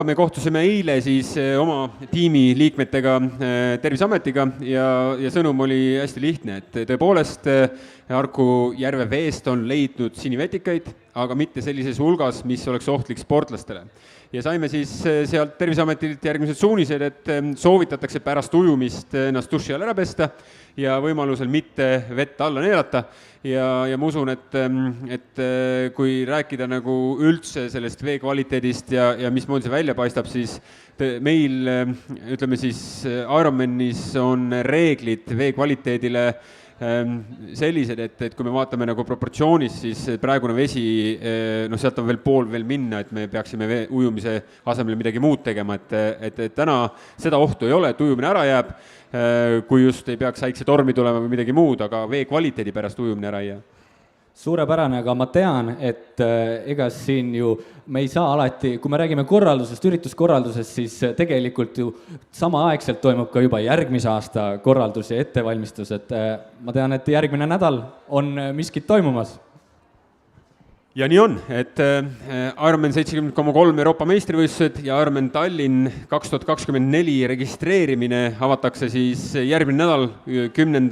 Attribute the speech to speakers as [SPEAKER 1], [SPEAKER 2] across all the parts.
[SPEAKER 1] Me kohtusime eile siis oma tiimi liikmetega Terviseametiga ja sõnum oli hästi lihtne, et tõepoolest Harku järve veest on leidnud sinivetikaid, aga mitte sellises hulgas, mis oleks ohtlik sportlastele. Ja saime siis sealt Terviseametilt järgmised suunised, et soovitatakse pärast ujumist ennast duši all ära pesta ja võimalusel mitte vett alla neelata. Ja ma usun, et kui rääkida nagu üldse sellest vee kvaliteedist ja mismoodi see välja paistab, siis meil, ütleme siis, IRONMANis on reeglid vee kvaliteedile sellised, et kui me vaatame nagu proportsioonis, siis praegune vesi, sealt on veel pool veel minna, et me peaksime ujumise asemel midagi muud tegema, et täna seda ohtu ei ole, et ujumine ära jääb, kui just ei peaks väikse tormi tulema või midagi muud, aga vee kvaliteedi pärast ujumine ära ei jää.
[SPEAKER 2] Suurepärane, aga ma tean, et ega siin ju me ei saa alati, kui me räägime korraldusest, ürituskorraldusest, siis tegelikult ju samaaegselt toimub ka juba järgmise aasta korraldus ja ettevalmistus, et ma tean, et järgmine nädal on miskit toimumas.
[SPEAKER 1] Ja nii on, et IRONMAN 70,3 Euroopa meistrivõistlused ja IRONMAN Tallinn 2024 registreerimine avatakse siis järgmine nädal 10.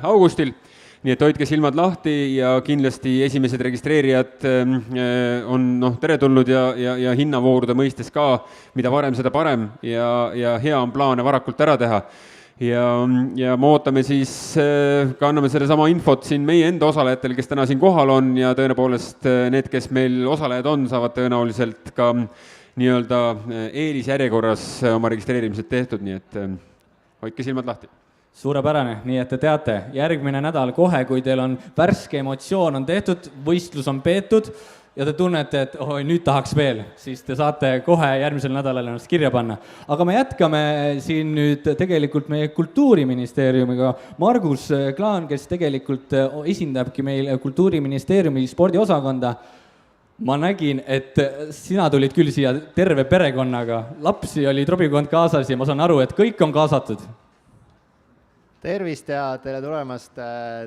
[SPEAKER 1] augustil. Nii et hoidke silmad lahti ja kindlasti esimesed registreerijad on teretulnud ja hinnavoorude mõistes ka, mida varem, seda parem ja hea on plaane varakult ära teha. Ja me ootame siis, ka anname selle sama infot siin meie enda osalejatel, kes täna siin kohal on ja tõenäoliselt need, kes meil osalejad on, saavad tõenäoliselt ka nii-öelda eelisjärjekorras oma registreerimised tehtud, nii et hoidke silmad lahti.
[SPEAKER 2] Suurepärane, nii et te teate, järgmine nädal kohe, kui teil on värske emotsioon on tehtud, võistlus on peetud ja te tunnete, et nüüd tahaks veel, siis te saate kohe järgmisel nädalal ennast kirja panna. Aga me jätkame siin nüüd tegelikult meie Kultuuriministeeriumiga. Margus Klaan, kes tegelikult esindabki meil Kultuuriministeeriumi spordiosakonda. Ma nägin, et sina tulid küll siia terve perekonnaga. Lapsi oli trobikond kaasas ja ma saan aru, et kõik on kaasatud.
[SPEAKER 3] Tervist ja tere tulemast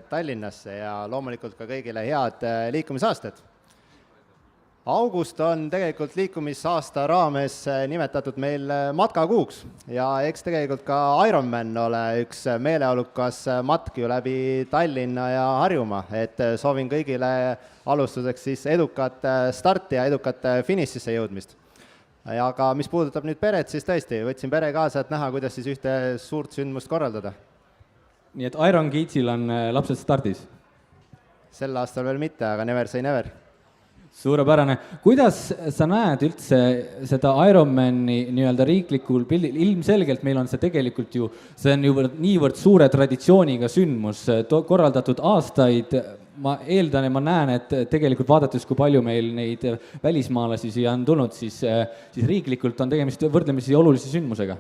[SPEAKER 3] Tallinnasse ja loomulikult ka kõigile head liikumisaastat. August on tegelikult liikumisaasta raames nimetatud meil matkakuuks ja eks tegelikult ka IRONMAN ole üks meeleolukas matk ju läbi Tallinna ja Harjumaa, et soovin kõigile alustuseks siis edukat starti ja edukat finišisse jõudmist. Aga mis puudutab nüüd peret, siis tõesti võtsin pere kaasa, et näha, kuidas siis ühte suurt sündmust korraldada.
[SPEAKER 2] Nii et Iron Kiitsil on lapsed stardis?
[SPEAKER 3] Sel aastal veel mitte, aga never say never.
[SPEAKER 2] Suurepärane. Kuidas sa näed üldse seda IRONMANi nii-öelda riiklikul pildil? Ilmselgelt meil on see tegelikult ju, see on ju niivõrd suure traditsiooniga sündmus, korraldatud aastaid. Ma eeldan ja ma näen, et tegelikult vaadates, kui palju meil neid välismaalasi siia on tulnud, siis riiklikult on tegemist võrdlemisi olulise sündmusega.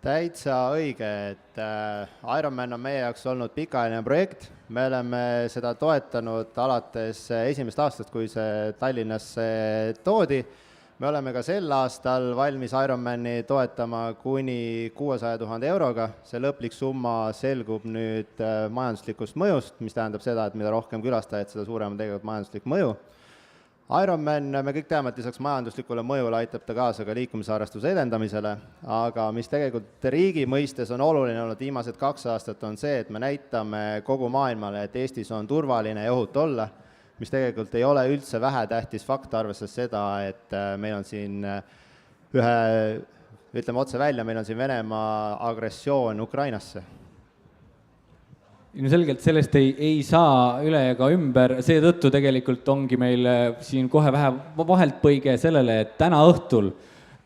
[SPEAKER 3] Täitsa õige, et IRONMAN on meie jaoks olnud pikaajaline projekt. Me oleme seda toetanud alates esimest aastast, kui see Tallinnasse toodi. Me oleme ka sel aastal valmis IRONMANi toetama kuni 600 000 euroga. See lõplik summa selgub nüüd majanduslikust mõjust, mis tähendab seda, et mida rohkem külastajad, seda suurem on tegelikult majanduslik mõju. IRONMAN, me kõik teame, et lisaks majanduslikule mõjule aitab ta kaasa ka liikumisharrastuse edendamisele, aga mis tegelikult riigi mõistes on oluline olnud viimased 2 aastat on see, et me näitame kogu maailmale, et Eestis on turvaline ja ohut olla, mis tegelikult ei ole üldse vähetähtis fakt arvestades seda, et meil on siin ütleme otse välja, meil on siin Venemaa agressioon Ukrainasse.
[SPEAKER 2] Ilmselgelt sellest ei saa üle ega ümber, seetõttu tegelikult ongi meil siin kohe vähe vahelt põige sellele, et täna õhtul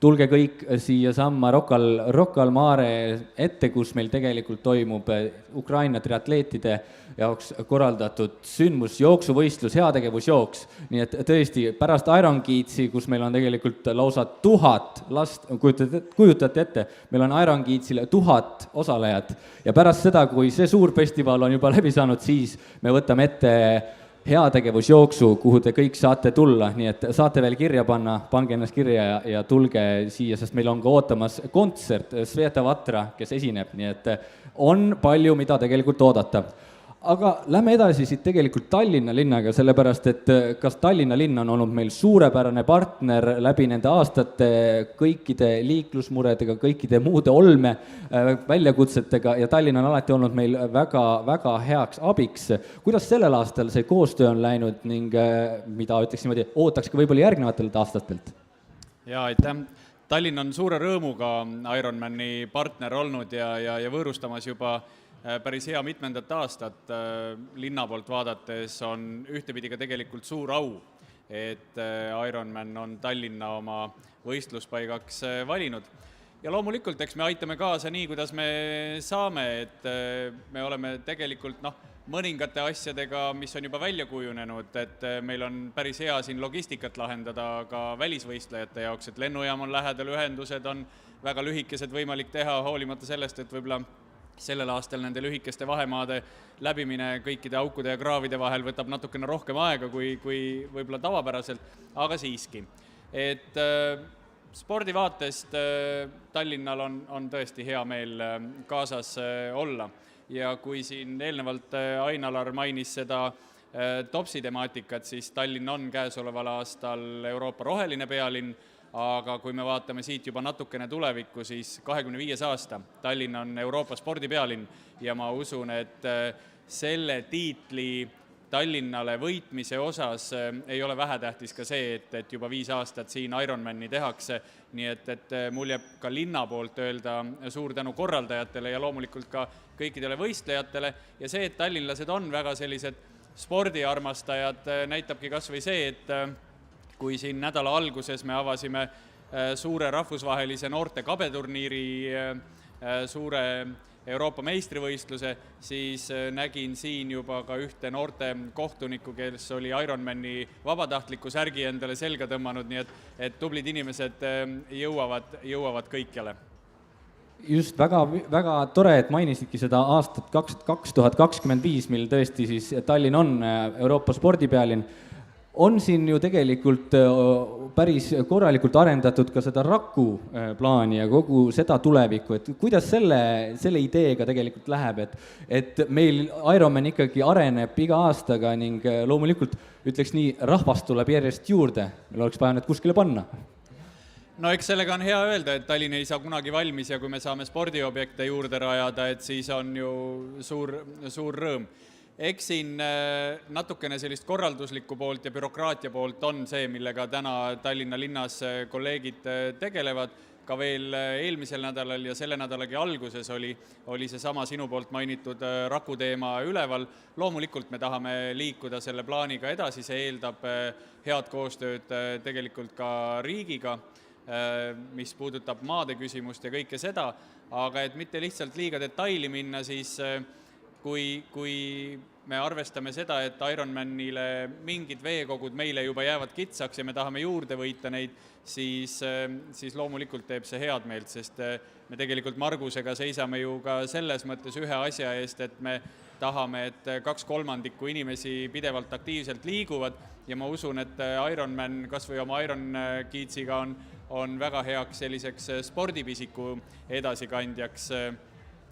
[SPEAKER 2] tulge kõik siia samma Rocca al Mare ette, kus meil tegelikult toimub Ukraina triatleetide jaoks korraldatud sündmus, jooksuvõistlus, heategevusjooks. Nii et tõesti, pärast Iron Kiitsi, kus meil on tegelikult lausa 1000 last, kujutate ette, meil on Iron Kiitsile 1000 osalejat ja pärast seda, kui see suur festival on juba läbi saanud, siis me võtame ette heategevusjooksu, kuhu te kõik saate tulla, nii et saate veel kirja panna, pange ennast kirja ja tulge siia, sest meil on ka ootamas kontsert Sveta Vatra, kes esineb, nii et on palju, mida tegelikult oodata. aga lähme edasi siit tegelikult Tallinna linnaga, sellepärast et kas Tallinna linn on olnud meil suurepärane partner läbi nende aastate kõikide liiklusmuredega, kõikide muude olme väljakutsetega ja Tallinn on alati olnud meil väga heaks abiks. Kuidas sellel aastal see koostöö on läinud ning mida ütleks niimoodi, ootaks ka võib-olla järgnevatelt aastatelt?
[SPEAKER 4] Jaa, aitäh. Tallinn on suure rõõmuga IRONMANi partner olnud ja võõrustamas juba päris hea mitmendat aastat. Linna poolt vaadates on ühtepidi ka tegelikult suur au, et IRONMAN on Tallinna oma võistluspaigaks valinud. Ja loomulikult, eks me aitame kaasa nii, kuidas me saame, et me oleme tegelikult mõningate asjadega, mis on juba välja kujunenud, et meil on päris hea siin logistikat lahendada ka välisvõistlejate jaoks, et lennujaam on lähedal, ühendused on väga lühikesed võimalik teha, hoolimata sellest, et võib-olla sellel aastal nende lühikeste vahemaade läbimine kõikide aukude ja kraavide vahel võtab natukene rohkem aega kui võib-olla tavapäraselt, aga siiski. Et spordivaatest Tallinnal on tõesti hea meel kaasas olla ja kui siin eelnevalt Ain-Alar mainis seda topsi temaatikat, siis Tallinn on käesoleval aastal Euroopa roheline pealinn, aga kui me vaatame siit juba natukene tulevikku, siis 25 aasta Tallinn on Euroopa spordipealinn ja ma usun, et selle tiitli Tallinnale võitmise osas ei ole vähetähtis ka see, et juba 5 aastat siin IRONMANi tehakse, nii et mul jääb ka linna poolt öelda suur tänu korraldajatele ja loomulikult ka kõikidele võistlejatele ja see, et tallinlased on väga sellised spordiarmastajad, näitabki kas või see, et kui siin nädala alguses me avasime suure rahvusvahelise noorte kabeturniiri, suure Euroopa meistrivõistluse, siis nägin siin juba ka ühte noorte kohtunikku, kes oli IRONMANi vabatahtliku särgi endale selga tõmmanud, nii et tublid inimesed jõuavad kõikjale.
[SPEAKER 2] Just väga tore, et mainisidki seda aastat 2025, mil tõesti siis Tallinn on Euroopa spordipealinn. On siin ju tegelikult päris korralikult arendatud ka seda Raku plaani ja kogu seda tulevikku, et kuidas selle ideega tegelikult läheb, et meil IRONMAN ikkagi areneb iga aastaga ning loomulikult ütleks nii, rahvast tuleb järjest juurde, meil oleks vaja need kuskile panna.
[SPEAKER 4] No eks sellega on hea öelda, et Tallinn ei saa kunagi valmis ja kui me saame spordiobjekte juurde rajada, et siis on ju suur rõõm. Eks siin natukene sellist korralduslikku poolt ja bürokraatia poolt on see, millega täna Tallinna linnas kolleegid tegelevad. Ka veel eelmisel nädalal ja selle nädalagi alguses oli see sama sinu poolt mainitud Raku teema üleval. Loomulikult me tahame liikuda selle plaaniga edasi, see eeldab head koostööd tegelikult ka riigiga, mis puudutab maade küsimust ja kõike seda, aga et mitte lihtsalt liiga detaili minna, siis kui me arvestame seda, et IRONMANile mingid veekogud meile juba jäävad kitsaks ja me tahame juurde võita neid, siis loomulikult teeb see head meelt, sest me tegelikult Margusega seisame ju ka selles mõttes ühe asja eest, et me tahame, et 2/3 inimesi pidevalt aktiivselt liiguvad ja ma usun, et IRONMAN kas või oma Iron Kiitsiga on väga heaks selliseks spordipisiku edasikandjaks.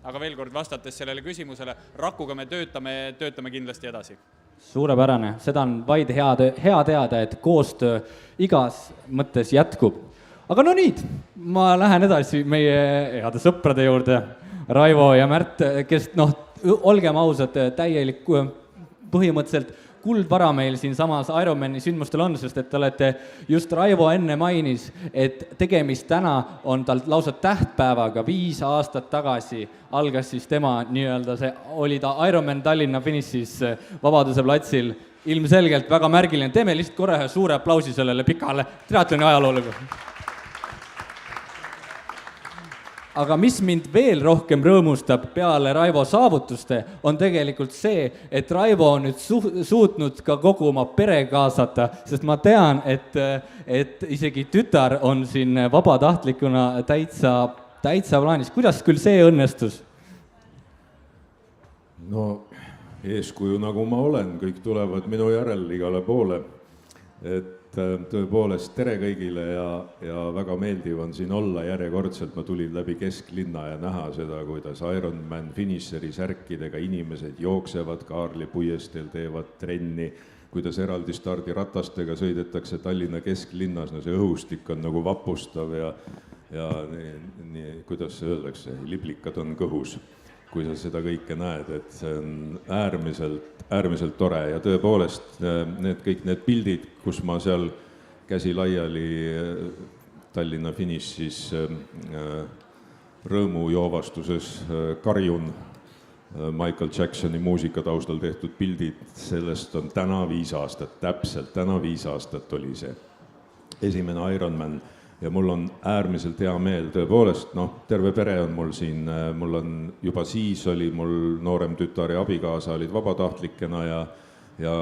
[SPEAKER 4] Aga veel kord vastates sellele küsimusele, Rakuga me töötame kindlasti edasi.
[SPEAKER 2] Suurepärane, seda on vaid hea teada, et koostöö igas mõttes jätkub. Aga no nii, ma lähen edasi meie heade sõprade juurde, Raivo ja Märt, kes olgem ausad, täielik põhimõtteliselt kuldvara meil siin samas IRONMANi sündmustel on, sest et te olete just Raivo enne mainis, et tegemist täna on tal lausa tähtpäevaga 5 aastat tagasi algas siis tema nii-öelda oli ta IRONMAN Tallinna finišis Vabaduse platsil. Ilmselgelt väga märgiline, teeme lihtsalt korra ühe suure aplausi sellele pikale triatloni ajaloole. Aga mis mind veel rohkem rõõmustab peale Raivo saavutuste, on tegelikult see, et Raivo on nüüd suutnud ka kogu oma pere kaasata, sest ma tean, et isegi tütar on siin vabatahtlikuna täitsa plaanis. Kuidas küll see õnnestus?
[SPEAKER 5] No eeskuju nagu ma olen, kõik tulevad minu järel igale poole. Et tõepoolest tere kõigile ja väga meeldiv on siin olla järjekordselt, ma tulin läbi kesklinna ja näha seda, kuidas Ironman finišeri särkidega inimesed jooksevad Kaarli puiesteel, teevad trenni, kuidas eraldi stardiratastega sõidetakse Tallinna kesklinnas, no see õhustik on nagu vapustav ja nii, kuidas see öeldakse, liblikad on kõhus, kui sa seda kõike näed, et see on äärmiselt tore ja tõepoolest kõik need pildid, kus ma seal käsi laiali Tallinna finišis rõõmujoovastuses karjun, Michael Jacksoni muusika taustal tehtud pildid, sellest on täna 5 aastat, täpselt täna 5 aastat oli see esimene Ironman ja mul on äärmiselt hea meel, tõepoolest, terve pere on mul siin, mul on juba siis oli mul noorem tütar ja abikaasa olid vabatahtlikena ja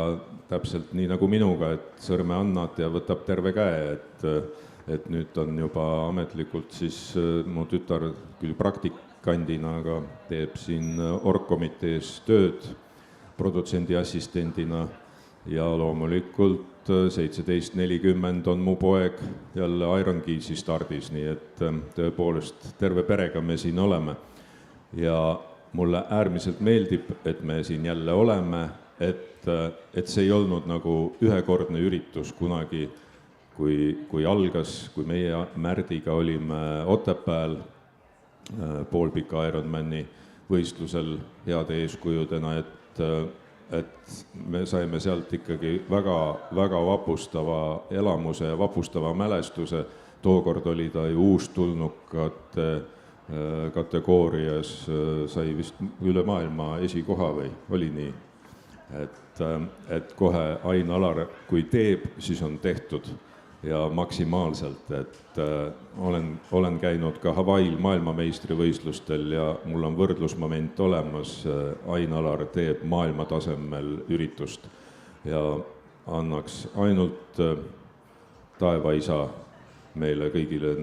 [SPEAKER 5] täpselt nii nagu minuga, et sõrme annad ja võtab terve käe, et nüüd on juba ametlikult siis mu tütar küll praktikandina, aga teeb siin orgkomitees tööd produtsendi assistendina ja loomulikult 17.40 on mu poeg jälle Ironkeisi stardis, nii et tõepoolest terve perega me siin oleme. Ja mulle äärmiselt meeldib, et me siin jälle oleme, et see ei olnud nagu ühekordne üritus kunagi, kui algas, kui meie Märdiga olime Otepääl poolpika Ironmani võistlusel heade eeskujudena, et me saime sealt ikkagi väga vapustava elamuse ja vapustava mälestuse. Tookord oli ta ju uustulnukate kategoorias, sai vist üle maailma esikoha või oli nii, et kohe Ain Alar, kui teeb, siis on tehtud ja maksimaalselt, et olen käinud ka Hawaii'l maailmameistrivõistlustel ja mul on võrdlusmoment olemas, Ain Alar teeb maailmatasemel üritust ja annaks ainult taevaisa meile kõigile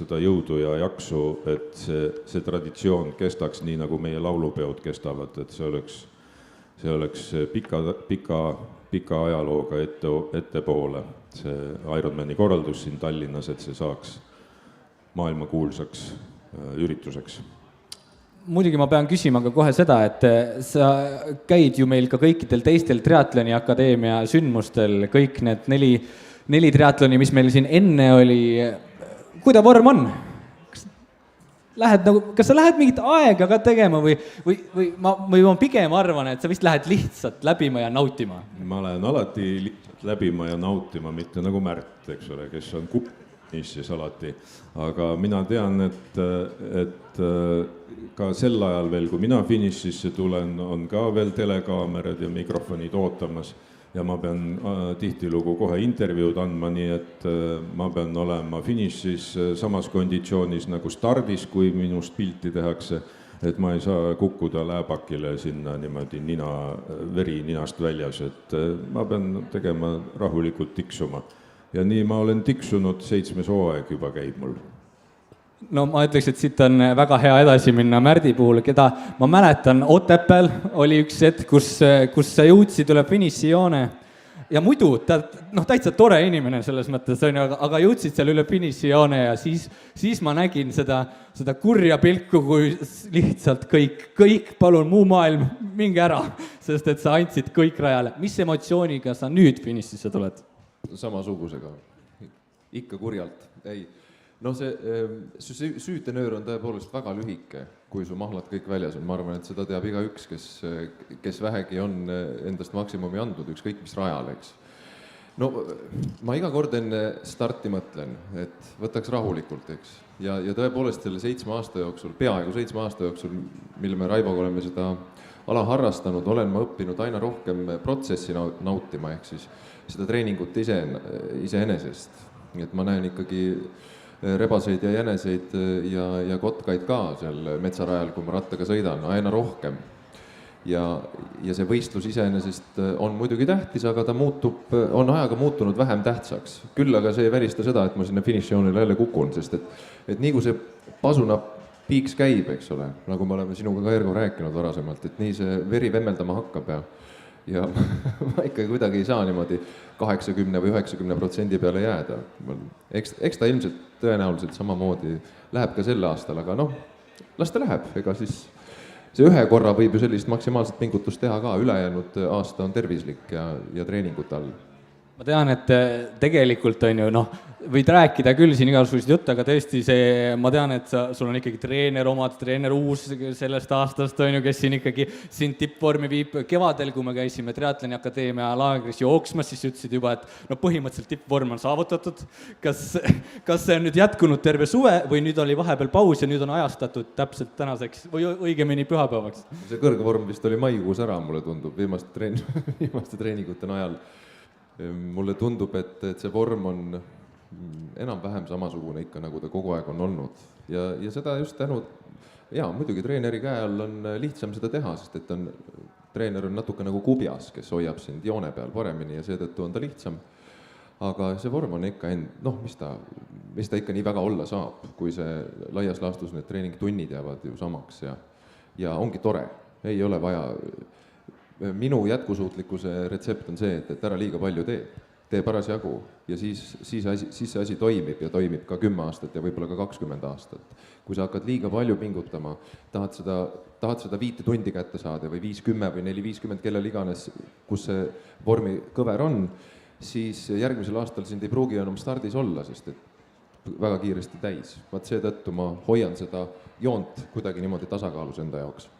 [SPEAKER 5] seda jõudu ja jaksu, et see traditsioon kestaks nii, nagu meie laulupeod kestavad, et see oleks pika ajalooga ettepoole. See Ironmani korraldus siin Tallinnas, et see saaks maailmakuulsaks ürituseks.
[SPEAKER 2] Muidugi ma pean küsima ka kohe seda, et sa käid ju meil ka kõikidel teistel triatloni akadeemia sündmustel, kõik need neli triatloni, mis meil siin enne oli. Kui ta vorm on? Kas sa lähed mingit aega ka tegema või ma pigem arvan, et sa vist lähed lihtsalt läbima ja nautima?
[SPEAKER 5] Ma lähen alati lihtsalt läbima ja nautima, mitte nagu Märt, eks ole, kes on kupnissis alati. Aga mina tean, et ka sel ajal veel, kui mina finišisse tulen, on ka veel telekaamerad ja mikrofonid ootamas. Ja ma pean tihtilugu kohe intervjuud andma, nii et ma pean olema finišis samas konditsioonis nagu stardis, kui minust pilti tehakse, et ma ei saa kukkuda lääbakile sinna niimoodi veri ninast väljas, et ma pean tegema rahulikult tiksuma. Ja nii ma olen tiksunud, 7. hooaeg juba käib mul.
[SPEAKER 2] No ma ütleks, et siit on väga hea edasi minna Märdi puhul, keda ma mäletan, Otepääl oli üks hetk, kus sa jõudsid üle finišijoone ja muidu täitsa tore inimene selles mõttes, aga jõudsid seal üle finišijoone ja siis ma nägin seda kurja pilku, kui lihtsalt kõik palun muu maailm, minge ära, sest et sa andsid kõik rajale. Mis emotsiooniga sa nüüd finišisse tuled?
[SPEAKER 6] Samasugusega, ikka kurjalt, ei. No see süütenöör on tõepoolest väga lühike, kui su mahlad kõik väljas on. Ma arvan, et seda teab iga üks, kes vähegi on endast maksimumi andnud, ükskõik mis rajal, eks. No ma iga kord enne starti mõtlen, et võtaks rahulikult, eks. Ja tõepoolest selle 7 aasta jooksul, peaaegu 7 aasta jooksul, mille me Raivoga oleme seda ala harrastanud, olen ma õppinud aina rohkem protsessi nautima, ehk siis seda treeningut iseenesest. Et ma näen ikkagi rebaseid ja jäneseid ja kotkaid ka seal metsarajal, kui ma rattaga sõidan, aina rohkem. Ja see võistlus iseenesest on muidugi tähtis, aga ta on ajaga muutunud vähem tähtsaks. Küll aga see ei välista seda, et ma sinna finišijoonile jälle kukun, sest et nii kui see pasuna piiks käib, eks ole, nagu me oleme sinuga ka Ergo rääkinud varasemalt, et nii see veri vemmeldama hakkab ja ma ikka kuidagi ei saa niimoodi 80 või 90% peale jääda. Eks ta ilmselt tõenäoliselt samamoodi läheb ka sel aastal, aga noh, las ta läheb, ega siis see ühe korra võib ju sellist maksimaalset pingutust teha ka, ülejäänud aasta on tervislik ja treeningute all.
[SPEAKER 2] Ma tean, et tegelikult on ju, noh, võid rääkida küll siin igasugused jutt, aga tõesti see, ma tean, et sul on ikkagi treener omad, treener uus sellest aastast on ju, kes siin ikkagi sind tippvormi viib. Kevadel, kui me käisime Triatloni Akadeemia laagris jooksmas, siis ütlesid juba, et no põhimõtteliselt tippvorm on saavutatud. Kas see on nüüd jätkunud terve suve või nüüd oli vahepeal paus ja nüüd on ajastatud täpselt tänaseks või õigemini pühapäevaks?
[SPEAKER 6] See kõrgvorm vist oli maikuus ära, mulle tundub, viimaste treeningute najal. Mulle tundub, et see vorm on enam-vähem samasugune ikka, nagu ta kogu aeg on olnud. Ja seda just tänu, muidugi treeneri käe all on lihtsam seda teha, sest et treener on natuke nagu kubjas, kes hoiab sind joone peal paremini ja seetõttu on ta lihtsam. Aga see vorm on ikka mis ta ikka nii väga olla saab, kui see laias laastus need treeningtunnid jäävad ju samaks ja ongi tore, ei ole vaja. Minu jätkusuutlikkuse retsept on see, et ära liiga palju tee parasjagu ja siis see asi toimib ja toimib ka 10 aastat ja võib-olla ka 20 aastat. Kui sa hakkad liiga palju pingutama, tahad seda 5 tundi kätte saada või 5-10 või 4-50, kellel iganes, kus see vormi kõver on, siis järgmisel aastal sind ei pruugi enam stardis olla, sest et väga kiiresti täis. Vaat seetõttu ma hoian seda joont kuidagi niimoodi tasakaalus enda jaoks.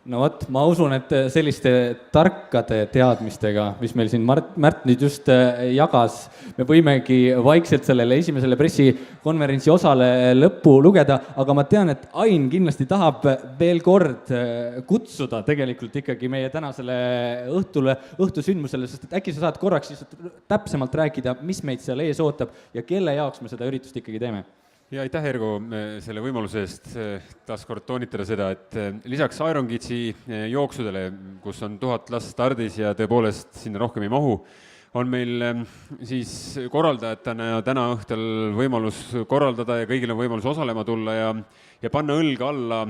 [SPEAKER 2] No vot, ma usun, et selliste tarkade teadmistega, mis meil siin Märt nüüd just jagas, me võimegi vaikselt sellele esimesele pressikonverentsi osale lõppu lugeda, aga ma tean, et Ain kindlasti tahab veel kord kutsuda tegelikult ikkagi meie tänasele õhtusündmusele, sest et äkki sa saad korraks täpsemalt rääkida, mis meid seal ees ootab ja kelle jaoks me seda üritust ikkagi teeme.
[SPEAKER 1] Ja aitäh, Ergo, selle võimaluse eest taas kord toonitada seda, et lisaks Ironkidsi jooksudele, kus on 1000 last stardis ja tõepoolest sinna rohkem ei mahu, on meil siis korraldajatena täna õhtul võimalus korraldada ja kõigil on võimalus osalema tulla ja panna õlga alla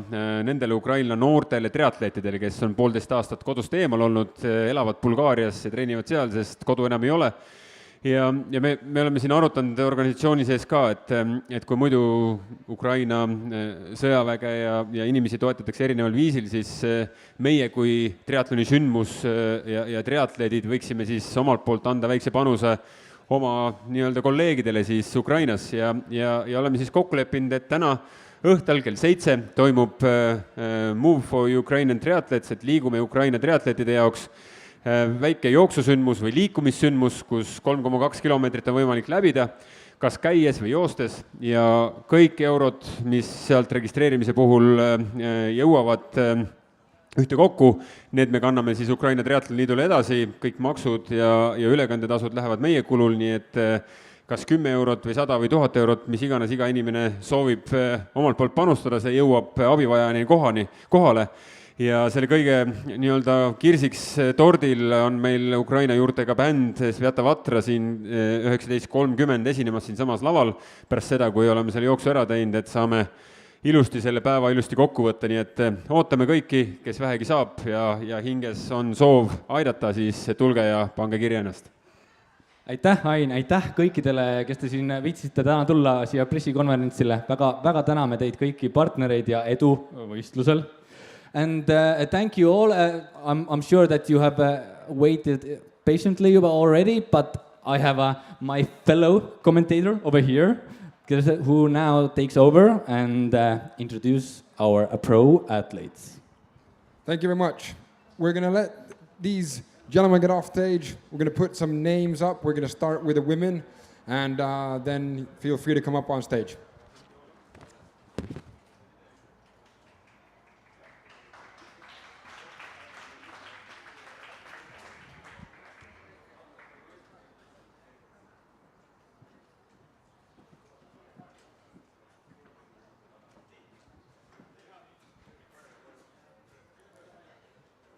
[SPEAKER 1] nendele Ukraina noortele triatleetidele, kes on 1,5 aastat kodust eemal olnud, elavad Bulgaarias ja treenivad seal, sest kodu enam ei ole. Ja me oleme siin arutanud organisatsiooni sees ka, et kui muidu Ukraina sõjaväge ja inimesi toetatakse erineval viisil, siis meie kui triatloni sündmus ja triatleedid võiksime siis omalt poolt anda väikse panuse oma nii-öelda kolleegidele siis Ukrainas ja oleme siis kokku leppinud, et täna õhtul kell 7 toimub Move for Ukrainian Triathletes, et liigume Ukraina triatleetide jaoks väike jooksusündmus või liikumissündmus, kus 3,2 kilomeetrit on võimalik läbida, kas käies või joostes ja kõik eurod, mis sealt registreerimise puhul jõuavad ühte kokku, need me kanname siis Ukraina Triatloni Liidule edasi, kõik maksud ja ülekandetasud lähevad meie kulul, nii et kas 10 eurot või 100 või 1000 eurot, mis iganes iga inimene soovib omalt poolt panustada, see jõuab abivajani kohale. Ja selle kõige nii-öelda kirsiks tordil on meil Ukraina juurtega bänd Svjata Vatra siin 19.30 esinemas siin samas laval pärast seda, kui oleme selle jooksu ära teinud, et saame ilusti selle päeva ilusti kokku võtta, nii et ootame kõiki, kes vähegi saab ja hinges on soov aidata, siis tulge ja pange kirja ennast.
[SPEAKER 2] Aitäh, Ain, aitäh kõikidele, kes te siin viitsite täna tulla siia pressikonverentsile. Väga täname teid kõiki partnereid ja edu võistlusel. And thank you all. I'm sure that you have waited patiently already, but I have my fellow commentator over here who now takes over and introduce our pro athletes.
[SPEAKER 7] Thank you very much. We're going to let these gentlemen get off stage. We're going to put some names up. We're going to start with the women, and then feel free to come up on stage.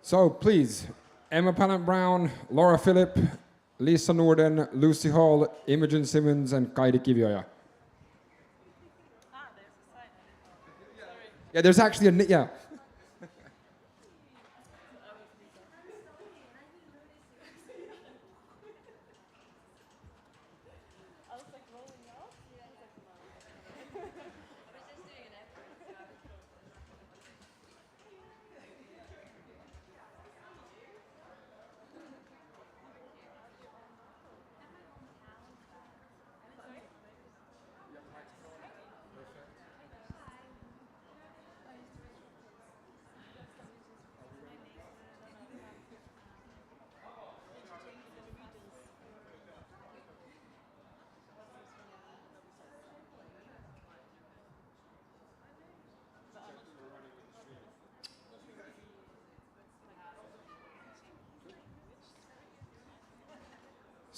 [SPEAKER 7] So please, Emma Pannant-Brown, Laura Phillip, Lisa Norden, Lucy Hall, Imogen Simmons, and Kaidi Kivioja.
[SPEAKER 8] There's a sign.
[SPEAKER 7] Yeah, there's actually a... Yeah.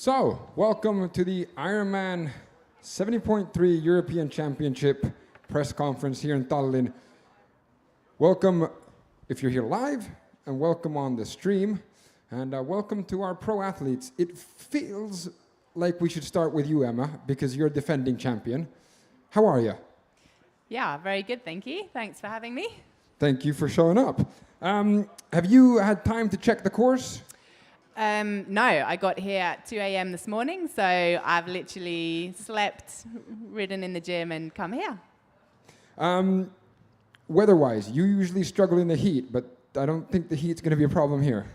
[SPEAKER 7] So, welcome to the Ironman 70.3 European Championship press conference here in Tallinn. Welcome if you're here live, and welcome on the stream, and welcome to our pro athletes. It feels like we should start with you, Emma, because you're defending champion. How are you?
[SPEAKER 8] Yeah, very good, thank you. Thanks for having me.
[SPEAKER 7] Thank you for showing up. Have you had time to check the course?
[SPEAKER 8] No, I got here at 2 a.m. this morning, so I've literally slept, ridden in the gym, and come here.
[SPEAKER 7] Weather-wise, you usually struggle in the heat, but I don't think the heat's going to be a problem here.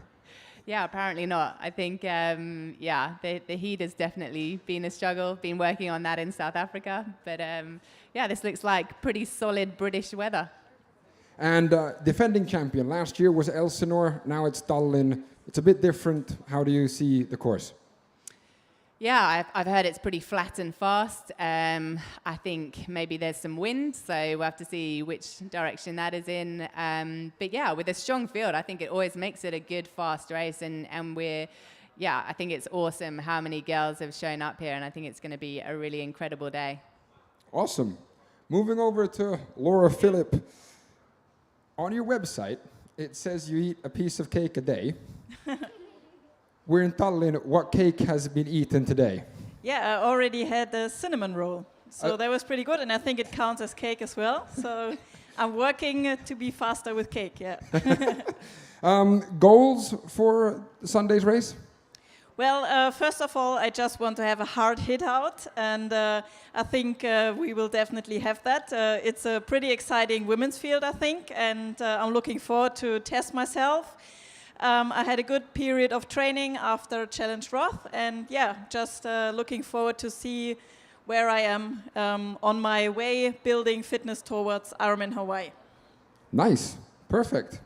[SPEAKER 8] Yeah, apparently not. I think, the heat has definitely been a struggle, been working on that in South Africa, but this looks like pretty solid British weather.
[SPEAKER 7] And defending champion, last year was Elsinore, now it's Tallinn. It's a bit different. How do you see the course?
[SPEAKER 8] Yeah, I've heard it's pretty flat and fast. I think maybe there's some wind, so we'll have to see which direction that is in. But yeah, with a strong field, I think it always makes it a good, fast race. And I think it's awesome how many girls have shown up here, and I think it's going to be a really incredible day.
[SPEAKER 7] Awesome. Moving over to Laura Phillip. On your website, it says you eat a piece of cake a day. We're in Tallinn. What cake has been eaten today?
[SPEAKER 9] Yeah, I already had the cinnamon roll. So that was pretty good, and I think it counts as cake as well. So I'm working to be faster with cake, yeah.
[SPEAKER 7] Goals for Sunday's race?
[SPEAKER 9] Well, first of all, I just want to have a hard hit out, and I think we will definitely have that. It's a pretty exciting women's field, I think, and I'm looking forward to test myself. I had a good period of training after Challenge Roth, and just looking forward to see where I am on my way building fitness towards Ironman Hawaii.
[SPEAKER 7] Nice, perfect.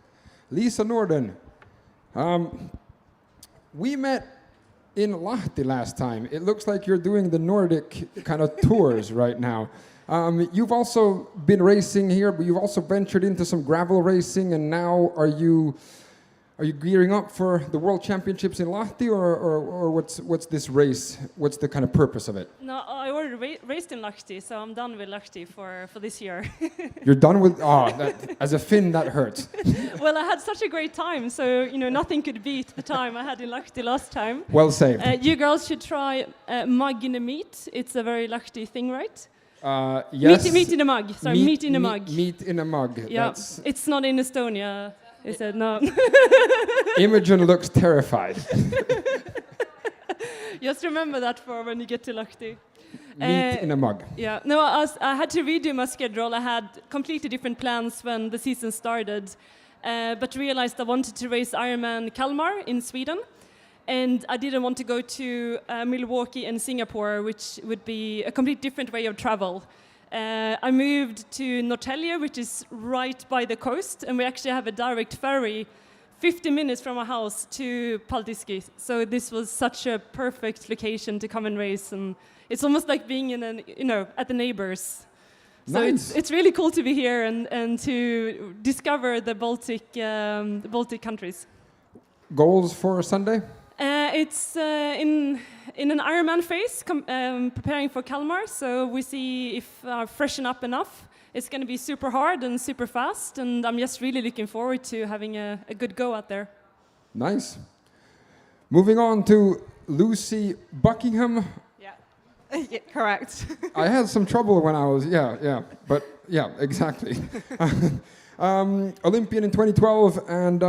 [SPEAKER 7] Lisa Norden, we met in Lahti last time. It looks like you're doing the Nordic kind of tours right now. You've also been racing here, but you've also ventured into some gravel racing, and now are you gearing up for the World Championships in Lahti, or what's this race? What's the kind of purpose of it?
[SPEAKER 10] No, I already raced in Lahti, so I'm done with Lahti for this year.
[SPEAKER 7] You're done with... as a Finn, that hurts.
[SPEAKER 10] Well, I had such a great time, so nothing could beat the time I had in Lahti last time.
[SPEAKER 7] Well saved.
[SPEAKER 10] You girls should try mug in a meat. It's a very Lahti thing, right?
[SPEAKER 7] Yes.
[SPEAKER 10] Meat in a mug. Sorry, meat in a mug.
[SPEAKER 7] Meat in a mug.
[SPEAKER 10] Yeah, it's not in Estonia. He said no.
[SPEAKER 7] Imogen looks terrified.
[SPEAKER 10] Just remember that for when you get to Lahti.
[SPEAKER 7] Meat in a mug.
[SPEAKER 10] Yeah, no, I had to redo my schedule. I had completely different plans when the season started, but realized I wanted to race Ironman Kalmar in Sweden, and I didn't want to go to Milwaukee and Singapore, which would be a completely different way of travel. I moved to Norrtälje, which is right by the coast, and we actually have a direct ferry 50 minutes from our house to Paldiski. So this was such a perfect location to come and race, and it's almost like being in at the neighbors. So
[SPEAKER 7] nice.
[SPEAKER 10] it's really cool to be here and to discover the Baltic countries.
[SPEAKER 7] Goals for Sunday?
[SPEAKER 10] It's in an Ironman phase, preparing for Kalmar. So we see if I freshen up enough. It's going to be super hard and super fast, and I'm just really looking forward to having a good go out there.
[SPEAKER 7] Nice. Moving on to Lucy Buckingham.
[SPEAKER 11] Yeah, correct.
[SPEAKER 7] I had some trouble when I was, but exactly. Olympian in 2012 and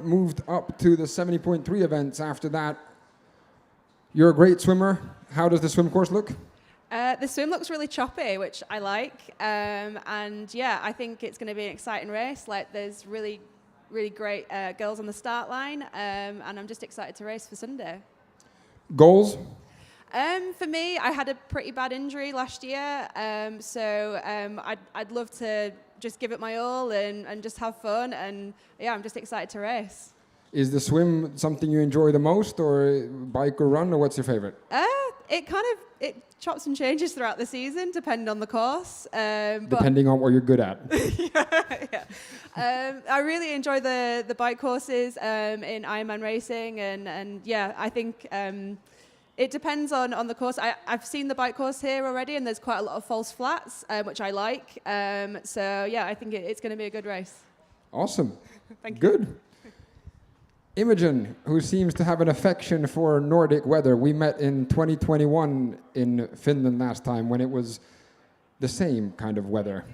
[SPEAKER 7] moved up to the 70.3 events after that. You're a great swimmer. How does the swim course look?
[SPEAKER 11] The swim looks really choppy, which I like. I think it's going to be an exciting race. Like, there's really, really great girls on the start line, and I'm just excited to race for Sunday.
[SPEAKER 7] Goals?
[SPEAKER 11] For me, I had a pretty bad injury last year, so I'd love to just give it my all and just have fun, and I'm just excited to race.
[SPEAKER 7] Is the swim something you enjoy the most, or bike or run, or what's your favorite?
[SPEAKER 11] It chops and changes throughout the season, depending on the course.
[SPEAKER 7] Depending on what you're good at.
[SPEAKER 11] I really enjoy the bike courses in Ironman racing, and I think It depends on the course. I've seen the bike course here already, and there's quite a lot of false flats, which I like. So yeah, I think it's going to be a good race.
[SPEAKER 7] Awesome.
[SPEAKER 11] Thank you.
[SPEAKER 7] Good. Imogen, who seems to have an affection for Nordic weather. We met in 2021 in Finland last time when it was the same kind of weather.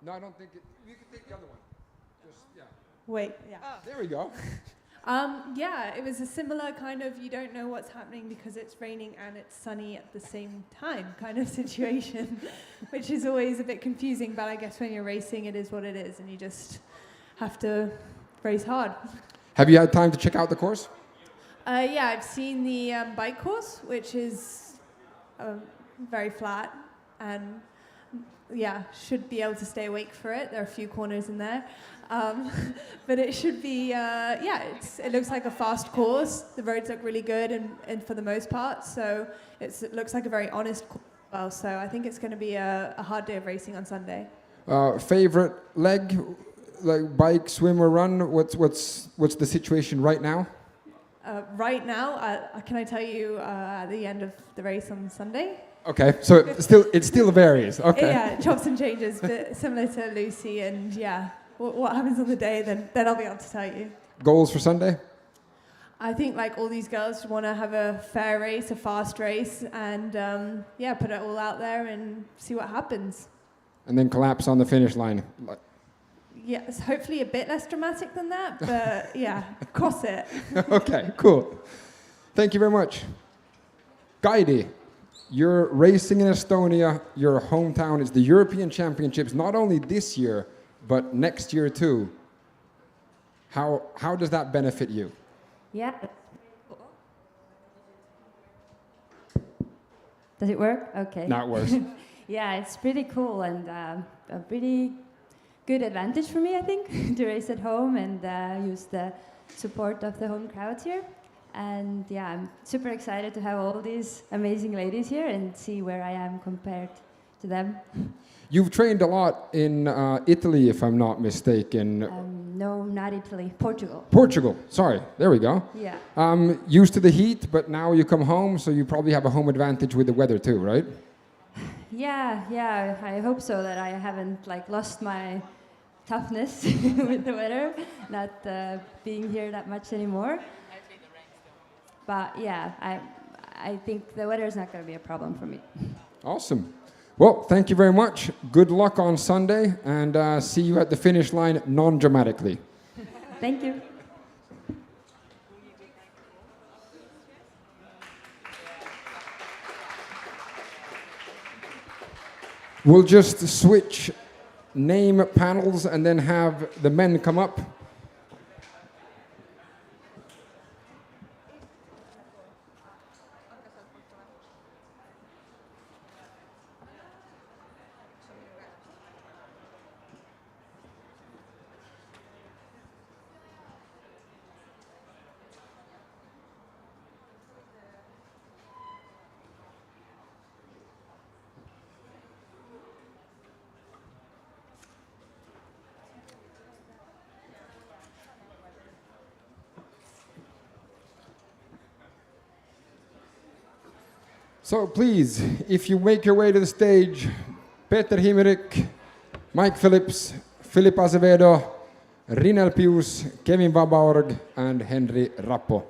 [SPEAKER 7] No, I don't think it. You can take the other one. Just, yeah.
[SPEAKER 12] Wait, yeah.
[SPEAKER 7] There we go.
[SPEAKER 12] Yeah, it was a similar kind of you don't know what's happening because it's raining and it's sunny at the same time kind of situation, which is always a bit confusing, but I guess when you're racing it is what it is and you just have to race hard.
[SPEAKER 7] Have you had time to check out the course?
[SPEAKER 12] Yeah, I've seen the bike course, which is very flat and yeah, should be able to stay awake for it. There are a few corners in there. But it should be, it looks like a fast course. The roads look really good and for the most part. So it looks like a very honest course as well. So I think it's going to be a hard day of racing on Sunday.
[SPEAKER 7] Favorite leg, like bike, swim or run? What's the situation right now?
[SPEAKER 12] Right now, can I tell you at the end of the race on Sunday?
[SPEAKER 7] Okay, so it still varies. Okay.
[SPEAKER 12] Yeah, chops and changes, but similar to Lucy. And yeah, what happens on the day, then I'll be able to tell you.
[SPEAKER 7] Goals for Sunday?
[SPEAKER 12] I think like all these girls want to have a fair race, a fast race, and put it all out there and see what happens.
[SPEAKER 7] And then collapse on the finish line.
[SPEAKER 12] Yes, hopefully a bit less dramatic than that, but yeah, cross it.
[SPEAKER 7] Okay, cool. Thank you very much. Kaidi, you're racing in Estonia, your hometown. It's the European Championships, not only this year, but next year too. How does that benefit you?
[SPEAKER 13] Yeah. Does it work? Okay.
[SPEAKER 7] Now it works.
[SPEAKER 13] Yeah, it's pretty cool and a pretty good advantage for me, I think, to race at home and use the support of the home crowd here. And yeah, I'm super excited to have all these amazing ladies here and see where I am compared to them.
[SPEAKER 7] You've trained a lot in Italy, if I'm not mistaken.
[SPEAKER 13] No, not Italy, Portugal.
[SPEAKER 7] Portugal, sorry, there we go.
[SPEAKER 13] Yeah.
[SPEAKER 7] Used to the heat, but now you come home, so you probably have a home advantage with the weather too, right?
[SPEAKER 13] Yeah, I hope so, that I haven't lost my toughness with the weather, not being here that much anymore. But yeah, I think the weather is not going to be a problem for me.
[SPEAKER 7] Awesome. Well, thank you very much. Good luck on Sunday, and see you at the finish line non-dramatically.
[SPEAKER 13] Thank you.
[SPEAKER 7] We'll just switch name panels and then have the men come up. So please, if you make your way to the stage, Peter Himmerik, Mike Phillips, Philip Azevedo, Rinel Pius, Kevin Vabaorg, and Henry Rappo.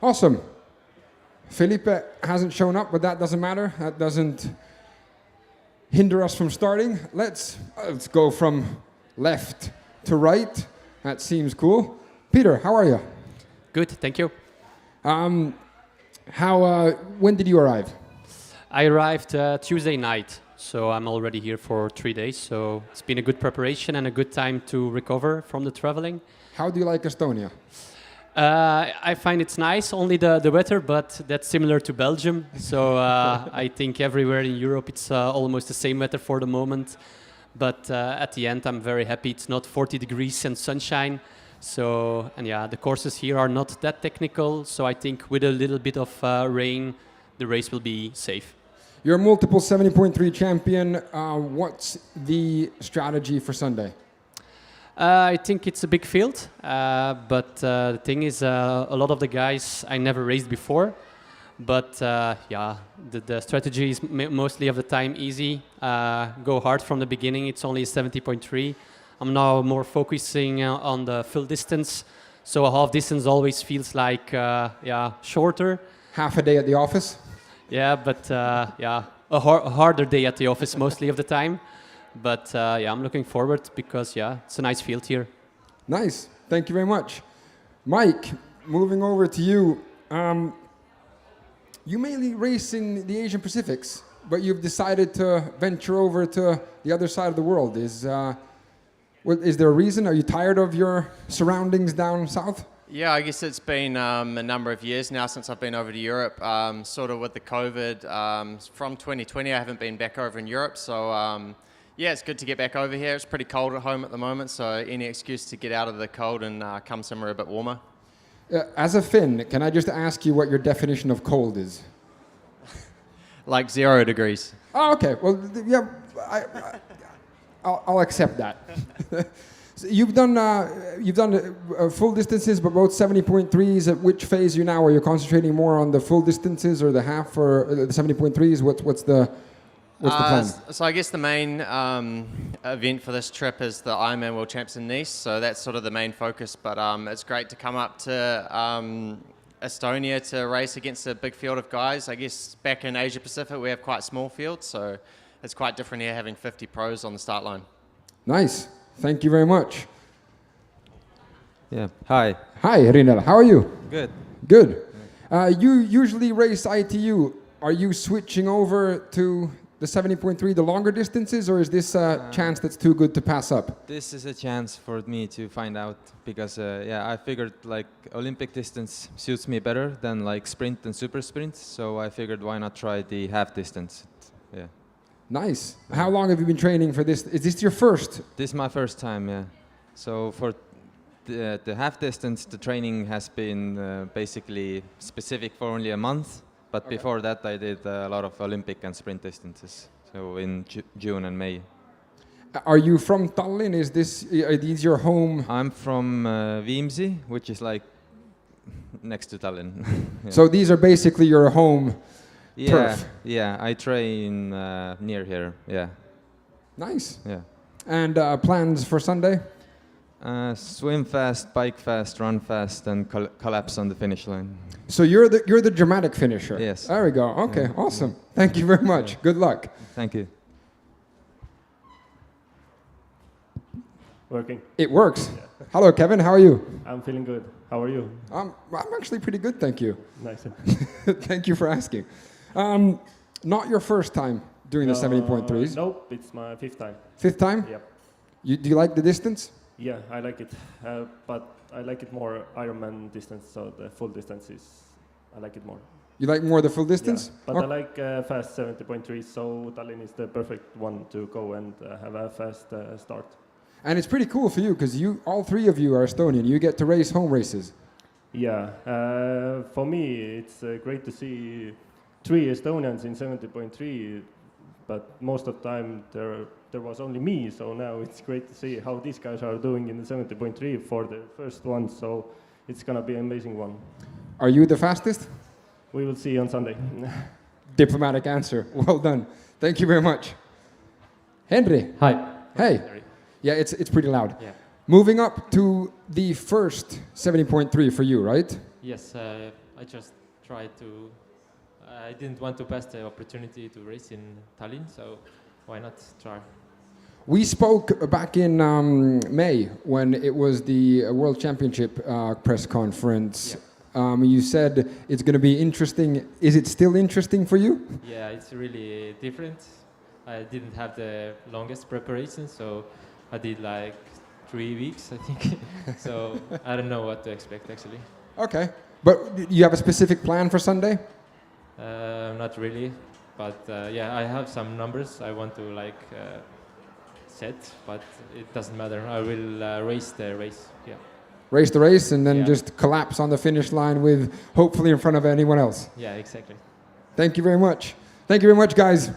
[SPEAKER 7] Awesome. Felipe hasn't shown up, but that doesn't matter. That doesn't hinder us from starting. Let's go from left to right. That seems cool. Peter, how are you?
[SPEAKER 14] Good, thank you.
[SPEAKER 7] When did you arrive?
[SPEAKER 14] I arrived Tuesday night. So I'm already here for 3 days. So it's been a good preparation and a good time to recover from the traveling.
[SPEAKER 7] How do you like Estonia?
[SPEAKER 14] I find it's nice, only the weather, but that's similar to Belgium. So I think everywhere in Europe it's almost the same weather for the moment. But at the end, I'm very happy it's not 40 degrees and sunshine. So, and yeah, the courses here are not that technical. So I think with a little bit of rain, the race will be safe.
[SPEAKER 7] You're a multiple 70.3 champion. What's the strategy for Sunday?
[SPEAKER 14] I think it's a big field, but the thing is, a lot of the guys I never raced before. But yeah, the strategy is mostly of the time easy. Go hard from the beginning. It's only 70.3. I'm now more focusing on the full distance. So a half distance always feels like yeah, shorter.
[SPEAKER 7] Half a day at the office?
[SPEAKER 14] Yeah, but yeah, a harder day at the office mostly of the time. But yeah, I'm looking forward because yeah, it's a nice field here.
[SPEAKER 7] Nice. Thank you very much. Mike, moving over to you. You mainly race in the Asian Pacifics, but you've decided to venture over to the other side of the world. Is there a reason? Are you tired of your surroundings down south?
[SPEAKER 15] Yeah, I guess it's been a number of years now since I've been over to Europe. Sort of with the COVID, from 2020 I haven't been back over in Europe, so yeah, it's good to get back over here. It's pretty cold at home at the moment, so any excuse to get out of the cold and come somewhere a bit warmer.
[SPEAKER 7] As a Finn, can I just ask you what your definition of cold is?
[SPEAKER 15] Like 0 degrees.
[SPEAKER 7] Oh, okay. Well, yeah, I'll accept that. So you've done full distances, but both 70.3s. At which phase are you now? Are you concentrating more on the full distances or the half or the 70.3s? What's the plan?
[SPEAKER 15] So I guess the main event for this trip is the Ironman World Champs in Nice. So that's sort of the main focus. But it's great to come up to Estonia to race against a big field of guys. I guess back in Asia Pacific we have quite small fields, so it's quite different here having 50 pros on the start line.
[SPEAKER 7] Nice. Thank you very much.
[SPEAKER 16] Yeah. Hi.
[SPEAKER 7] Hi, Rinel. How are you?
[SPEAKER 16] Good.
[SPEAKER 7] Good. You usually race ITU. Are you switching over to the 70.3, the longer distances, or is this a chance that's too good to pass up?
[SPEAKER 16] This is a chance for me to find out because yeah, I figured like Olympic distance suits me better than like sprint and super sprint, so I figured why not try the half distance. Yeah.
[SPEAKER 7] Nice. How long have you been training for this? Is this your first?
[SPEAKER 16] This is my first time, yeah. So for the half distance, the training has been basically specific for only a month. But before that, I did a lot of Olympic and sprint distances, so in June and May.
[SPEAKER 7] Are you from Tallinn? Are these your home?
[SPEAKER 16] I'm from Viimsi, which is like next to Tallinn. Yeah.
[SPEAKER 7] So these are basically your home turf?
[SPEAKER 16] Yeah, I train near here, yeah.
[SPEAKER 7] Nice.
[SPEAKER 16] Yeah.
[SPEAKER 7] And plans for Sunday?
[SPEAKER 16] Swim fast, bike fast, run fast, and collapse on the finish line.
[SPEAKER 7] So you're the dramatic finisher.
[SPEAKER 16] Yes.
[SPEAKER 7] There we go. Okay, awesome. Thank you very much.
[SPEAKER 16] Yeah.
[SPEAKER 7] Good luck.
[SPEAKER 16] Thank you.
[SPEAKER 17] Working.
[SPEAKER 7] It works.
[SPEAKER 17] Yeah.
[SPEAKER 7] Hello, Kevin. How are you?
[SPEAKER 17] I'm feeling good. How are you?
[SPEAKER 7] I'm actually pretty good, thank you.
[SPEAKER 17] Nice.
[SPEAKER 7] Thank you for asking. Not your first time doing the 70.3s?
[SPEAKER 17] Nope, it's my 5th time.
[SPEAKER 7] 5th time?
[SPEAKER 17] Yep.
[SPEAKER 7] Do you like the distance?
[SPEAKER 17] Yeah, I like it, but I like it more Ironman distance, so the full distance I like it more.
[SPEAKER 7] You like more the full distance?
[SPEAKER 17] Yeah, but I like fast 70.3, so Tallinn is the perfect one to go and have a fast start.
[SPEAKER 7] And it's pretty cool for you, because all three of you are Estonian. You get to race home races.
[SPEAKER 17] Yeah, for me it's great to see 3 Estonians in 70.3, but most of the time there was only me, so now it's great to see how these guys are doing in the 70.3 for the first one, so it's gonna be an amazing one.
[SPEAKER 7] Are you the fastest?
[SPEAKER 17] We will see on Sunday.
[SPEAKER 7] Diplomatic answer. Well done. Thank you very much. Henry.
[SPEAKER 18] Hi.
[SPEAKER 7] Hey. Yeah, it's pretty loud.
[SPEAKER 18] Yeah.
[SPEAKER 7] Moving up to the first 70.3 for you, right?
[SPEAKER 18] Yes, I just tried to... I didn't want to pass the opportunity to race in Tallinn, so why not try?
[SPEAKER 7] We spoke back in May when it was the World Championship press conference. Yeah. You said it's going to be interesting. Is it still interesting for you?
[SPEAKER 18] Yeah, it's really different. I didn't have the longest preparation, so I did like 3 weeks, I think. So I don't know what to expect actually.
[SPEAKER 7] Okay, but you have a specific plan for Sunday?
[SPEAKER 18] Not really, but yeah, I have some numbers I want to set, but it doesn't matter. I will race the race. Yeah.
[SPEAKER 7] Race the race and then
[SPEAKER 18] Yeah.
[SPEAKER 7] just collapse on the finish line with hopefully in front of anyone else.
[SPEAKER 18] Yeah, exactly.
[SPEAKER 7] Thank you very much. Thank you very much, guys.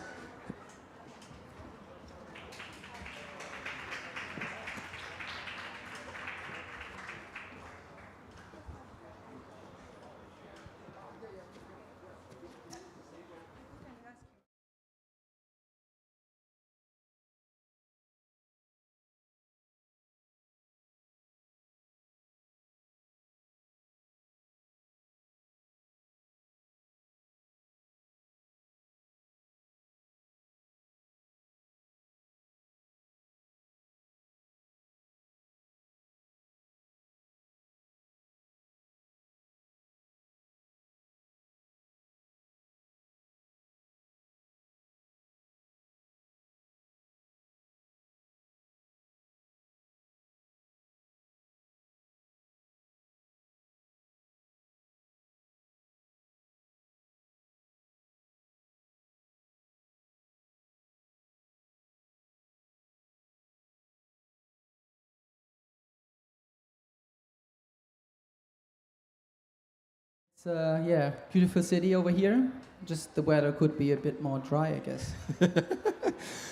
[SPEAKER 19] It's yeah, beautiful city over here. Just the weather could be a bit more dry, I guess.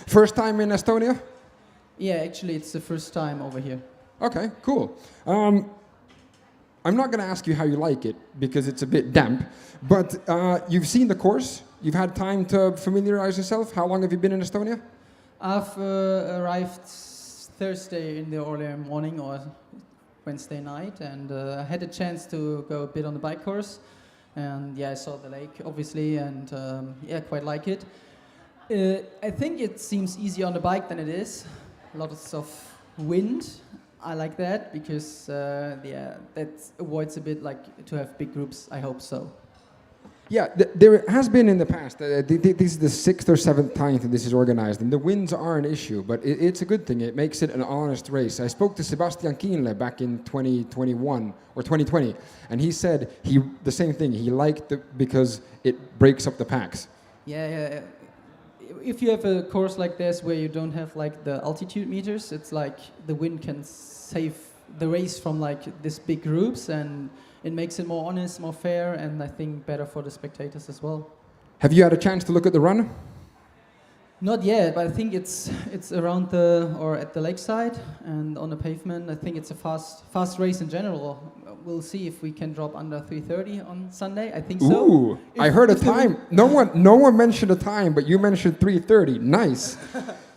[SPEAKER 7] First time in Estonia?
[SPEAKER 19] Yeah, actually, it's the first time over here.
[SPEAKER 7] Okay, cool. I'm not going to ask you how you like it because it's a bit damp, but you've seen the course. You've had time to familiarize yourself. How long have you been in Estonia?
[SPEAKER 19] I've arrived Thursday in the early morning or Wednesday night, and I had a chance to go a bit on the bike course. And yeah, I saw the lake, obviously, and yeah, quite like it. I think it seems easier on the bike than it is. Lots of wind. I like that because yeah, that avoids a bit like to have big groups. I hope so.
[SPEAKER 7] Yeah, there has been in the past, this is the 6th or 7th time that this is organized, and the winds are an issue, but it's a good thing. It makes it an honest race. I spoke to Sebastian Kienle back in 2021 or 2020, and he said the same thing. He liked it because it breaks up the packs.
[SPEAKER 19] Yeah. If you have a course like this where you don't have like the altitude meters, it's like the wind can save the race from like these big groups, and it makes it more honest, more fair, and I think better for the spectators as well.
[SPEAKER 7] Have you had a chance to look at the run?
[SPEAKER 19] Not yet, but I think it's around at the lakeside and on the pavement. I think it's a fast race in general. We'll see if we can drop under 3:30 on Sunday. I think so.
[SPEAKER 7] Ooh, I heard a time. No one mentioned a time, but you mentioned 3:30. Nice.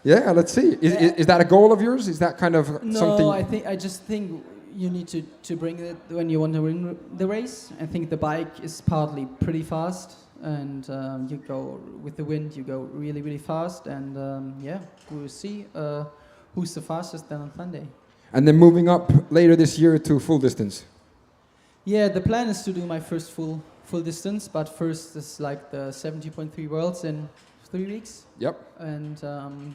[SPEAKER 7] Yeah, let's see. Is that a goal of yours? Is that kind of something?
[SPEAKER 19] No, I just think you need to bring it when you want to win the race. I think the bike is partly pretty fast, and you go with the wind. You go really, really fast, and yeah, we'll see who's the fastest then on Sunday.
[SPEAKER 7] And then moving up later this year to full distance.
[SPEAKER 19] Yeah, the plan is to do my first full distance, but first is like the 70.3 Worlds in 3 weeks.
[SPEAKER 7] Yep.
[SPEAKER 19] And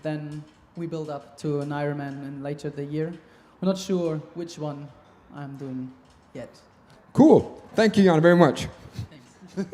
[SPEAKER 19] then we build up to an Ironman in later the year. We're not sure which one I'm doing yet.
[SPEAKER 7] Cool. Thank you, Jan, very much.
[SPEAKER 19] Thanks.